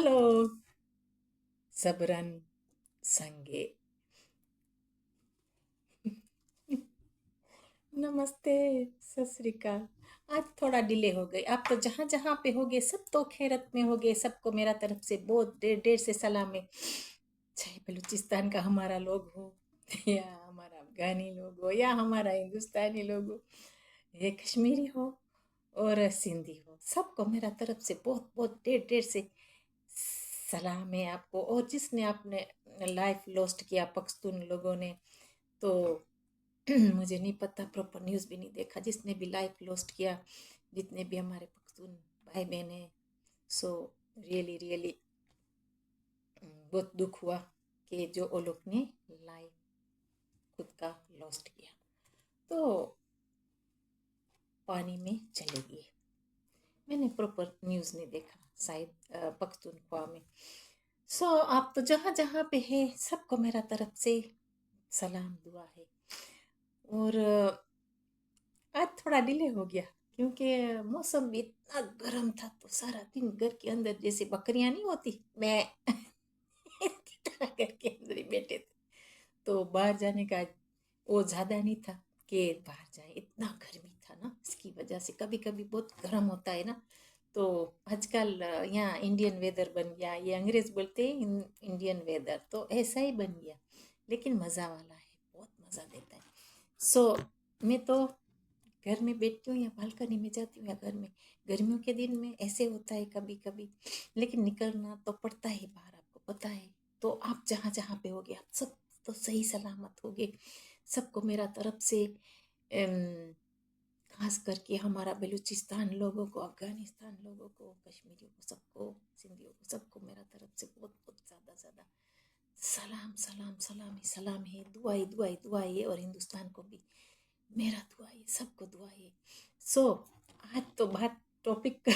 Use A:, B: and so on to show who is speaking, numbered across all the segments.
A: Hello सबरन संगे। नमस्ते, सत श्री अकाल। आज थोड़ा डिले हो गई। आप तो जहाँ जहाँ पे होगे सब तो खैरत में होगे। सबको मेरा तरफ से बहुत देर देर से सलाम है। चाहे बलूचिस्तान का हमारा लोग हो या हमारा अफगानी लोग हो या हमारा हिंदुस्तानी लोग हो, ये कश्मीरी हो और सिंधी हो, सबको मेरा तरफ से बहुत बहुत देर देर से सलाम है आपको। और जिसने आपने लाइफ लॉस्ट किया पख्तून लोगों ने, तो मुझे नहीं पता, प्रॉपर न्यूज़ भी नहीं देखा। जिसने भी लाइफ लॉस्ट किया, जितने भी हमारे पख्तून भाई बहन हैं, सो रियली रियली बहुत दुख हुआ कि जो वो लोग ने लाइफ खुद का लॉस्ट किया, तो पानी में चले गए। मैंने प्रॉपर न्यूज़ नहीं देखा, शायद पख्तूनख्वा में। सो आप तो जहाँ जहाँ पे है, सबको मेरा तरफ से सलाम दुआ है। और आज थोड़ा डिले हो गया क्योंकि मौसम भी इतना गर्म था, तो सारा दिन घर के अंदर जैसे बकरियां नहीं होती, मैं की तरह घर के अंदर ही बैठे थे। तो बाहर जाने का वो ज़्यादा नहीं था कि बाहर जाए। इतना गर्मी था ना, इसकी वजह से कभी कभी बहुत गर्म होता है ना। तो आजकल यहाँ इंडियन वेदर बन गया। ये अंग्रेज बोलते हैं इंडियन वेदर, तो ऐसा ही बन गया, लेकिन मज़ा वाला है, बहुत मज़ा देता है। सो मैं तो घर में बैठती हूँ या बालकनी में जाती हूँ या घर में। गर्मियों के दिन में ऐसे होता है कभी कभी, लेकिन निकलना तो पड़ता है बाहर, आपको पता है। तो आप जहाँ जहाँ पे होगे, आप सब तो सही सलामत होगे। सबको मेरा तरफ से खास करके हमारा बलूचिस्तान लोगों को, अफगानिस्तान लोगों को, कश्मीरियों को, सबको, सिंधियों को, सबको मेरा तरफ से बहुत बहुत ज़्यादा ज़्यादा सलाम सलाम सलाम ही सलाम है। दुआई दुआई दुआई है। और हिंदुस्तान को भी मेरा दुआ है, सबको दुआ है। सो आज तो बात टॉपिक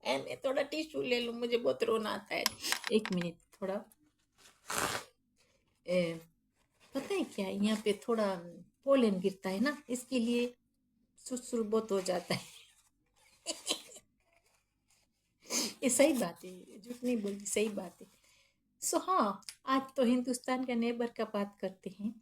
A: मैं थोड़ा टिश्यू ले लूँ, मुझे बहुत रोना आता है। एक मिनट, थोड़ा पता है क्या, यहाँ पे थोड़ा पोलन गिरता है ना, इसके लिए सुसुर बहुत हो जाता है। ये सही बात है, झूठ नहीं बोलती, सही बात है। सो हाँ, आज तो हिंदुस्तान का नेबर का बात करते हैं।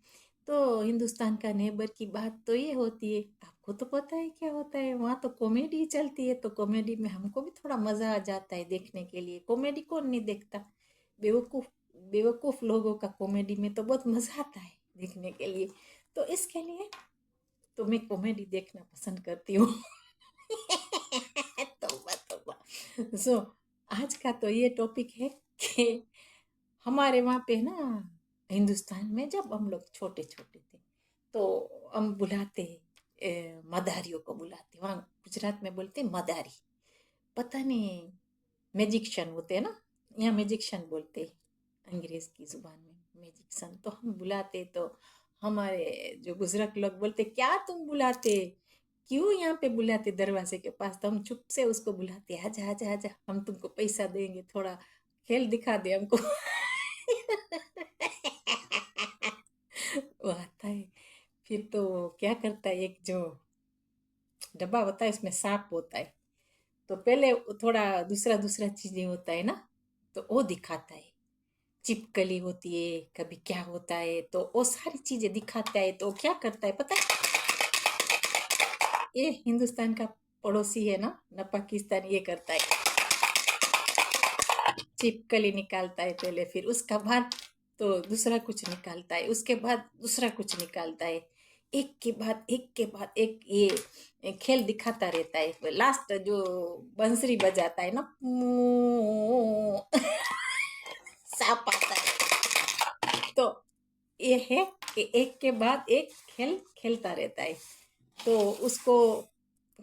A: तो हिंदुस्तान का नेबर की बात तो ये होती है, आपको तो पता है क्या होता है, वहाँ तो कॉमेडी चलती है। तो कॉमेडी में हमको भी थोड़ा मज़ा आ जाता है देखने के लिए। कॉमेडी कौन नहीं देखता? बेवकूफ़ बेवकूफ़ लोगों का कॉमेडी में तो बहुत मज़ा आता है देखने के लिए। तो इसके लिए तो मैं कॉमेडी देखना पसंद करती हूँ। तौबा तौबा। सो आज का तो ये टॉपिक है कि हमारे वहाँ पे ना, हिंदुस्तान में जब हम लोग छोटे छोटे थे, तो हम बुलाते मदारियों को बुलाते, वहाँ गुजरात में बोलते मदारी, पता नहीं, मैजिशियन होते हैं ना, यहाँ मैजिशियन बोलते हैं अंग्रेज की जुबान में, मैजिशियन। तो हम बुलाते, तो हमारे जो बुजुर्ग लोग बोलते, क्या तुम बुलाते, क्यों यहाँ पे बुलाते दरवाजे के पास? तो हम चुप से उसको बुलाते, आजा आजा आजा, हम तुमको पैसा देंगे, थोड़ा खेल दिखा दे हमको। वो आता है। फिर तो क्या करता है, एक जो डब्बा होता है उसमें सांप होता है, तो पहले थोड़ा दूसरा दूसरा चीजें होता है ना, तो वो दिखाता है। चिपकली होती है, कभी क्या होता है, तो वो सारी चीजें दिखाता है। तो क्या करता है पता है, ये हिंदुस्तान का पड़ोसी है ना, न पाकिस्तान, ये करता है, चिपकली निकालता है पहले, फिर उसका बाद तो दूसरा कुछ निकालता है, उसके बाद दूसरा कुछ निकालता है, एक के बाद एक के बाद एक, ये खेल दिखाता रहता है। लास्ट जो बंसरी बजाता है ना, सांप आता है। तो ये है कि एक के बाद एक खेल खेलता रहता है। तो उसको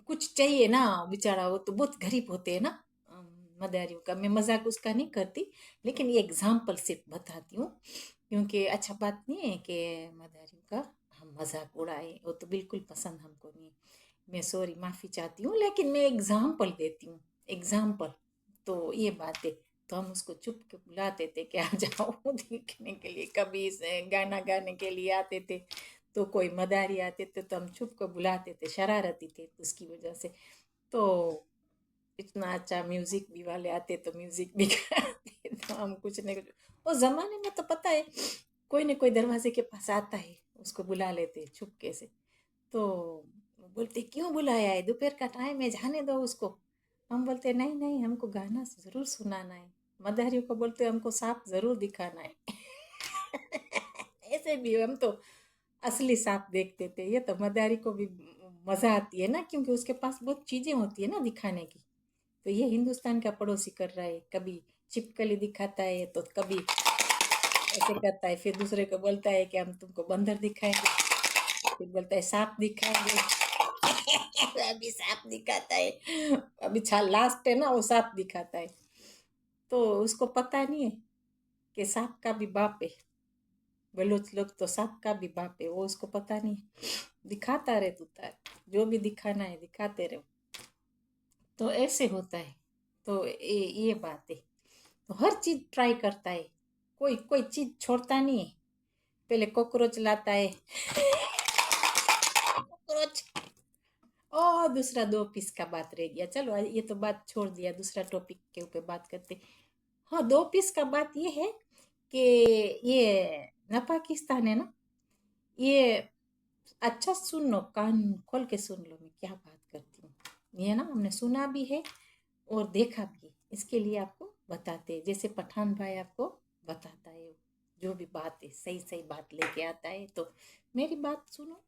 A: कुछ चाहिए ना, बेचारा, वो तो बहुत गरीब होते हैं ना। मदारियों का मैं मजाक उसका नहीं करती, लेकिन ये एग्जाम्पल सिर्फ बताती हूँ, क्योंकि अच्छा बात नहीं है कि मदारियों का हम मजाक उड़ाए, वो तो बिल्कुल पसंद हमको नहीं। मैं सॉरी, माफ़ी चाहती हूँ, लेकिन मैं एग्जाम्पल देती हूँ, एग्जाम्पल। तो ये बात है। तो हम उसको चुप के बुलाते थे कि आ जाओ देखने के लिए, कभी से गाना गाने के लिए आते थे, तो कोई मदारी आते थे तो हम चुप को बुलाते थे, शरारती थे उसकी वजह से। तो इतना अच्छा म्यूजिक भी वाले आते तो म्यूजिक भी कराते, तो हम कुछ नहीं कुछ। उस जमाने में तो पता है कोई न कोई दरवाजे के पास आता है, उसको बुला लेते छुपके से। तो बोलते क्यों बुलाया है, दोपहर का टाइम है, जाने दो उसको। हम बोलते नहीं नहीं, हमको गाना जरूर सुनाना है। मदारियों को बोलते हमको सांप जरूर दिखाना है। ऐसे भी हम तो असली सांप देखते थे। ये तो मदारी को भी मजा आती है ना, क्योंकि उसके पास बहुत चीजें होती है ना दिखाने की। तो ये हिंदुस्तान का पड़ोसी कर रहा है, कभी छिपकली दिखाता है तो कभी ऐसे करता है, फिर दूसरे को बोलता है कि हम तुमको बंदर दिखाएंगे, फिर बोलता है सांप दिखाएंगे। अभी सांप दिखाता है, अभी लास्ट है ना, वो सांप दिखाता है। तो उसको पता नहीं है कि सांप का भी बाप है। बलोच लोग तो सांप का भी बाप है, वो उसको पता नहीं है। दिखाता रहे तू तार, जो भी दिखाना है दिखाते रहो। तो ऐसे होता है। तो ये बात है। तो हर चीज ट्राई करता है, कोई कोई चीज छोड़ता नहीं है। पहले कॉकरोच लाता है, कॉकरोच। और दूसरा 2 पीस का बात रह गया, चलो ये तो बात छोड़ दिया, दूसरा टॉपिक के ऊपर बात करते। हाँ, 2 पीस का बात ये है कि ये न पाकिस्तान है ना, ये अच्छा सुन लो, कान खोल के सुन लो मैं क्या बात करती हूँ। ये ना हमने सुना भी है और देखा भी है, इसके लिए आपको बताते हैं। जैसे पठान भाई आपको बताता है, जो भी बात है सही सही बात लेके आता है। तो मेरी बात सुनो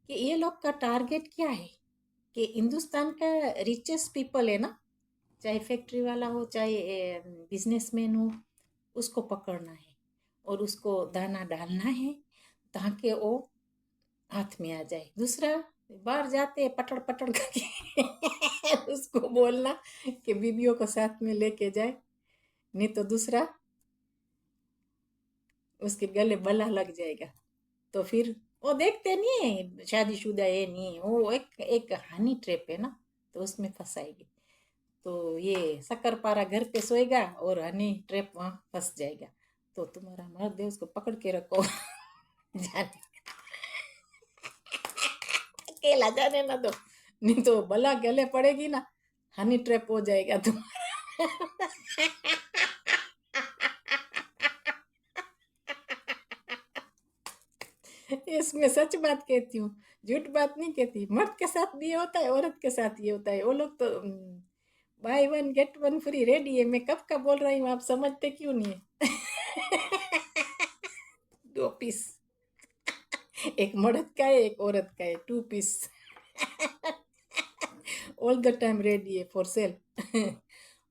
A: कि ये लोग का टारगेट क्या है, कि हिंदुस्तान का रिचेस्ट पीपल है ना, चाहे फैक्ट्री वाला हो चाहे बिजनेसमैन हो, उसको पकड़ना है और उसको दाना डालना है, ताकि वो हाथ में आ जाए। दूसरा, बाहर जाते पटड़ पटड़ करके उसको बोलना कि बीबियों को साथ में लेके जाए, नहीं तो दूसरा उसके गले बला लग जाएगा। तो फिर वो देखते नहीं है शादीशुदा है नहीं है, वो एक एक हनी ट्रैप है ना, तो उसमें फंसाएगी। तो ये शक्कर पारा घर पे सोएगा और हनी ट्रैप वहां फंस जाएगा। तो तुम्हारा मर्द है, उसको पकड़ के रखो। जाने, अकेला जाने ना दो, नहीं तो बला गले पड़ेगी ना, हनी ट्रैप हो जाएगा तुम। इसमें सच बात कहती हूँ, झूठ बात नहीं कहती। मर्द के साथ भी ये होता है, औरत के साथ ये होता है। वो लोग तो by one get one free ready है। मैं कब का बोल रही हूँ, आप समझते क्यों नहीं है? 2 पीस, एक मर्द का है एक औरत का है, 2 piece. All the time ready है फॉर सेल।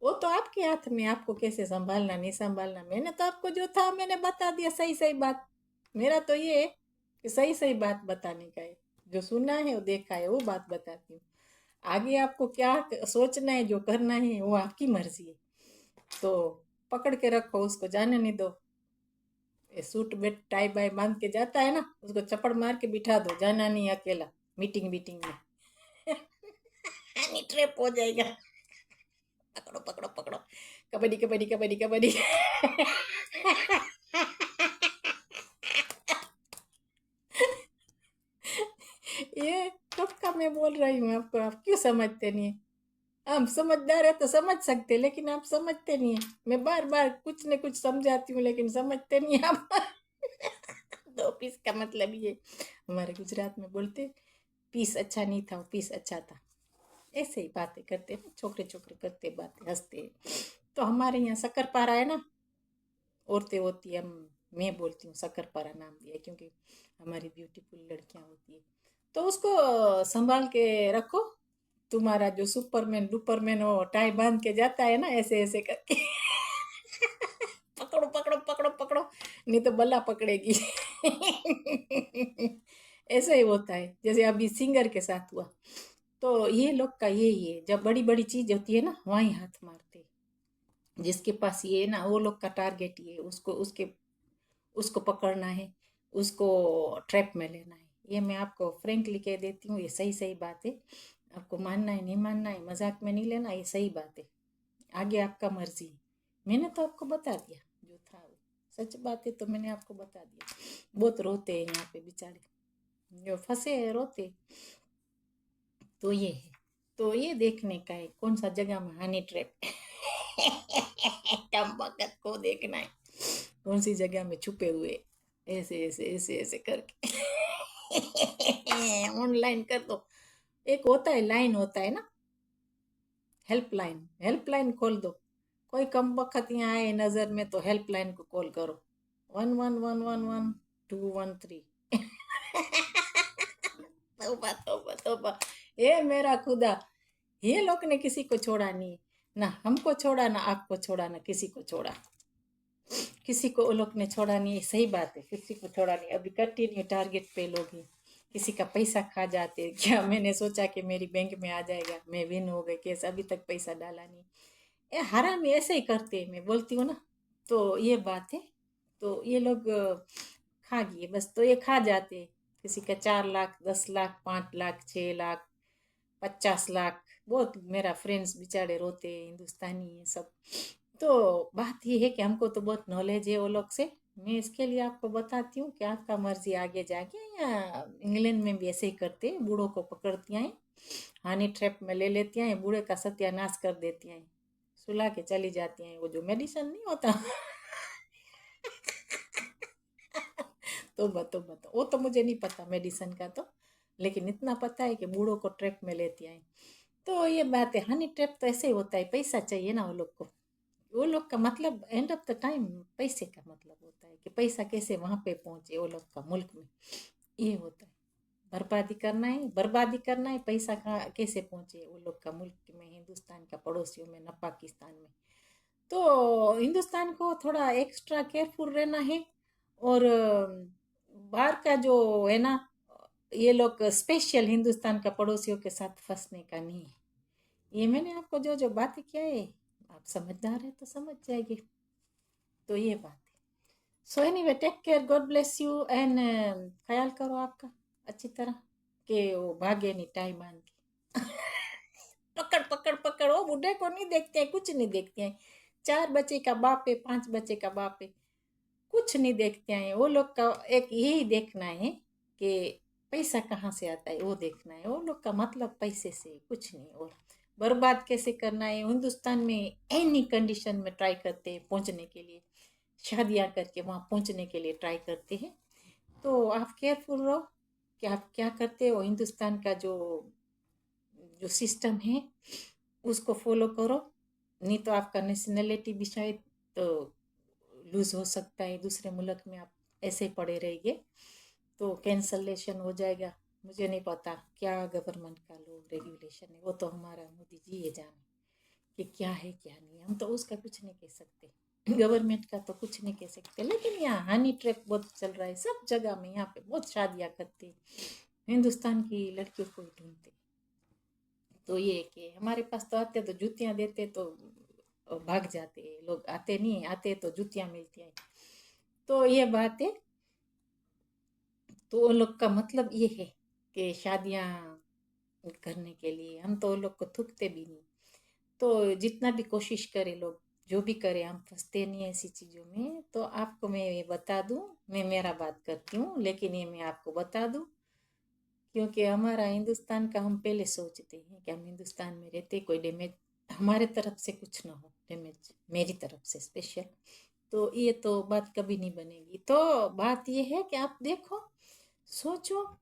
A: वो तो आपके हाथ में, आपको कैसे संभालना नहीं संभालना। मैंने तो आपको जो था मैंने बता दिया, सही सही बात। मेरा तो ये है कि सही सही बात बताने का है, जो सुना है वो देखा है वो बात बताती हूँ। आगे आपको क्या सोचना है, जो करना है वो आपकी मर्जी है। तो पकड़ के रखो, उसको जाने नहीं दो। ये सूट बेट टाई बाई बांध के जाता है ना, उसको चपड़ मार के बिठा दो, जाना नहीं अकेला मीटिंग मीटिंग में। हनी ट्रैप हो जाएगा। पकड़ो पकड़ो पकड़ो, कबड्डी कबड्डी कबड्डी कबड्डी। ये कब का मैं बोल रही हूँ आपको, आप क्यों समझते नहीं है? हम समझदार है तो समझ सकते, लेकिन आप समझते नहीं है। मैं बार बार कुछ न कुछ समझाती हूँ लेकिन समझते नहीं आप। 2 पीस का मतलब ये, हमारे गुजरात में बोलते पीस अच्छा नहीं था, वो पीस अच्छा था। ऐसे ही बातें करते हैं, छोकरे छोकरे करते बातें, हंसते। तो हमारे यहाँ शक्करपारा है ना, औरतें होती है, हम मैं बोलती हूँ शक्करपारा नाम दिया है, क्योंकि हमारी ब्यूटीफुल लड़कियां होती है। तो उसको संभाल के रखो। तुम्हारा जो सुपरमैन डुपरमैन हो टाई बांध के जाता है ना, ऐसे ऐसे करके। पकड़ो पकड़ो पकड़ो पकड़ो, नहीं तो बल्ला पकड़ेगी। ऐसे ही होता है, जैसे अभी सिंगर के साथ हुआ। तो ये लोग का यही है, जब बड़ी बड़ी चीज होती है ना वहीं हाथ मारते हैं। जिसके पास ये है ना, वो लोग का टारगेट ये है, उसको उसके उसको पकड़ना है, उसको ट्रैप में लेना है। ये मैं आपको फ्रेंकली कह देती हूँ, ये सही सही बात है। आपको मानना है नहीं मानना है, मजाक में नहीं लेना, ये सही बात है। आगे आपका मर्जी है। मैंने तो आपको बता दिया जो था वो सच बात है, तो मैंने आपको बता दिया। बहुत रोते हैं यहाँ पे बेचारे, जो फंसे हैं रोते। तो ये है। तो ये देखने का है कौन सा जगह में हनी ट्रैप कम वक्त को देखना है, कौन सी जगह में छुपे हुए ऐसे ऐसे ऐसे ऐसे करके ऑनलाइन कर दो। एक होता है लाइन होता है ना, हेल्पलाइन खोल दो। कोई कम वक्त यहाँ आए नजर में तो हेल्पलाइन को कॉल करो, 11111213। तौबा तौबा तौबा, ये मेरा खुदा, ये लोग ने किसी को छोड़ा नहीं, ना हमको छोड़ा ना आपको छोड़ा ना किसी को छोड़ा, किसी को वो लोग ने छोड़ा नहीं। सही बात है, किसी को छोड़ा नहीं। अभी कंटिन्यू टारगेट पे लोग हैं, किसी का पैसा खा जाते क्या। मैंने सोचा कि मेरी बैंक में आ जाएगा, मैं विन हो गई, कैसे अभी तक पैसा डाला नहीं। ये हराम ऐसे ही करते हैं, मैं बोलती हूँ ना। तो ये बात है, तो ये लोग खा गए बस, तो ये खा जाते। किसी का 4 लाख 10 लाख 5 लाख 6 लाख 50 लाख, बहुत मेरा फ्रेंड्स बेचारे रोते हैं, हिंदुस्तानी है सब। तो बात ये है कि हमको तो बहुत नॉलेज है वो लोग से। मैं इसके लिए आपको बताती हूँ कि आपका मर्जी आगे जाके, या इंग्लैंड में भी ऐसे ही करते हैं, बूढ़ों को पकड़ती हैं, हनी ट्रैप में ले लेती हैं, बूढ़े का सत्यानाश कर देती हैं, सुला के चली जाती हैं। वो जो मेडिसिन नहीं होता तो वो तो मुझे नहीं पता मेडिसिन का तो, लेकिन इतना पता है कि बूढ़ों को ट्रैप में लेती हैं। तो ये बात है, हनी ट्रैप तो ऐसे ही होता है, पैसा चाहिए ना वो लोग को। वो लोग का मतलब एंड ऑफ द टाइम पैसे का मतलब होता है कि पैसा कैसे वहां पे पहुंचे वो लोग का मुल्क में, ये होता है। बर्बादी करना है, बर्बादी करना है, पैसा कहाँ कैसे पहुंचे वो लोग का मुल्क में, हिंदुस्तान का पड़ोसियों में न पाकिस्तान में। तो हिंदुस्तान को थोड़ा एक्स्ट्रा केयरफुल रहना है। और बाहर का जो है ना, ये लोग स्पेशल हिंदुस्तान का पड़ोसियों के साथ फंसने का नहीं है। ये मैंने आपको जो जो बातें किया है, आप समझदार है तो समझ जाएगी। तो ये बात है। So anyway, take care, God bless you and ख्याल करो आपका अच्छी तरह, कि वो भागे नहीं टाइम आन के पकड़ पकड़ पकड़, वो बूढ़े को नहीं देखते हैं, कुछ नहीं देखते हैं। 4 बच्चे का बाप है, 5 बच्चे का बाप है, कुछ नहीं देखते हैं वो लोग का। एक यही देखना है कि पैसा कहाँ से आता है, वो देखना है। वो लोग का मतलब पैसे से कुछ नहीं। और बर्बाद कैसे करना है, हिंदुस्तान में एनी कंडीशन में ट्राई करते हैं पहुंचने के लिए, शादियां करके वहां पहुंचने के लिए ट्राई करते हैं। तो आप केयरफुल रहो कि आप क्या करते हो। हिंदुस्तान का जो जो सिस्टम है उसको फॉलो करो, नहीं तो आपका नेशनैलिटी भी शायद तो लूज हो सकता है। दूसरे मुल्क में आप ऐसे पड़े रहिए तो कैंसलेशन हो जाएगा। मुझे नहीं पता क्या गवर्नमेंट का लो रेगुलेशन है, वो तो हमारा मोदी जी ये जाने कि क्या है क्या नहीं। हम तो उसका कुछ नहीं कह सकते, गवर्नमेंट का तो कुछ नहीं कह सकते। लेकिन यहाँ हनी ट्रैप बहुत चल रहा है सब जगह में, यहाँ पे बहुत शादियाँ करते, हिंदुस्तान की लड़कियों को ही ढूंढते। तो ये कि हमारे पास तो आते तो जूतियाँ देते तो भाग जाते लोग, आते नहीं, आते तो जूतियाँ मिलती हैं। तो ये बात है। तो वो लोग का मतलब ये है कि शादियाँ करने के लिए हम तो वो लोग को थूकते भी नहीं। तो जितना भी कोशिश करे लोग, जो भी करे, हम फंसते नहीं ऐसी चीज़ों में। तो आपको मैं ये बता दूं, मैं मेरा बात करती हूँ लेकिन ये मैं आपको बता दूं, क्योंकि हमारा हिंदुस्तान का हम पहले सोचते हैं कि हम हिंदुस्तान में रहते, कोई डैमेज हमारे तरफ से कुछ ना हो, डैमेज मेरी तरफ से स्पेशल। तो ये तो बात कभी नहीं बनेगी। तो बात ये है कि आप देखो, सोचो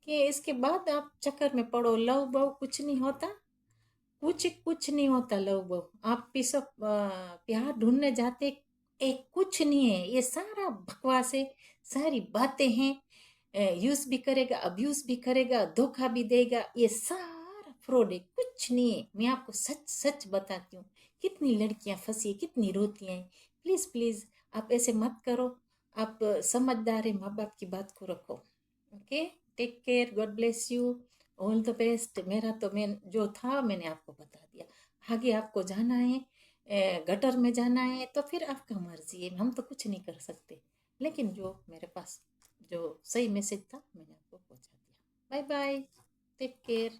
A: कि इसके बाद आप चक्कर में पड़ो। लव बव कुछ नहीं होता, कुछ कुछ नहीं होता लव बव। आप पिसो प्यार ढूंढने जाते, एक कुछ नहीं है, ये सारा बकवास है, सारी बातें हैं। यूज भी करेगा, अब्यूज भी करेगा, धोखा भी देगा, ये सारा फ्रॉड है, कुछ नहीं है। मैं आपको सच सच बताती हूँ, कितनी लड़कियां फंसी, कितनी रोती हैं। प्लीज प्लीज आप ऐसे मत करो। आप समझदार है, माँ बाप की बात को रखो। Okay, take care, God bless you, all the best. मेरा तो मैं जो था मैंने आपको बता दिया। आगे आपको जाना है, गटर में जाना है, तो फिर आपका मर्जी है, हम तो कुछ नहीं कर सकते। लेकिन जो मेरे पास जो सही मैसेज था मैंने आपको पहुंचा दिया। Bye bye, take care.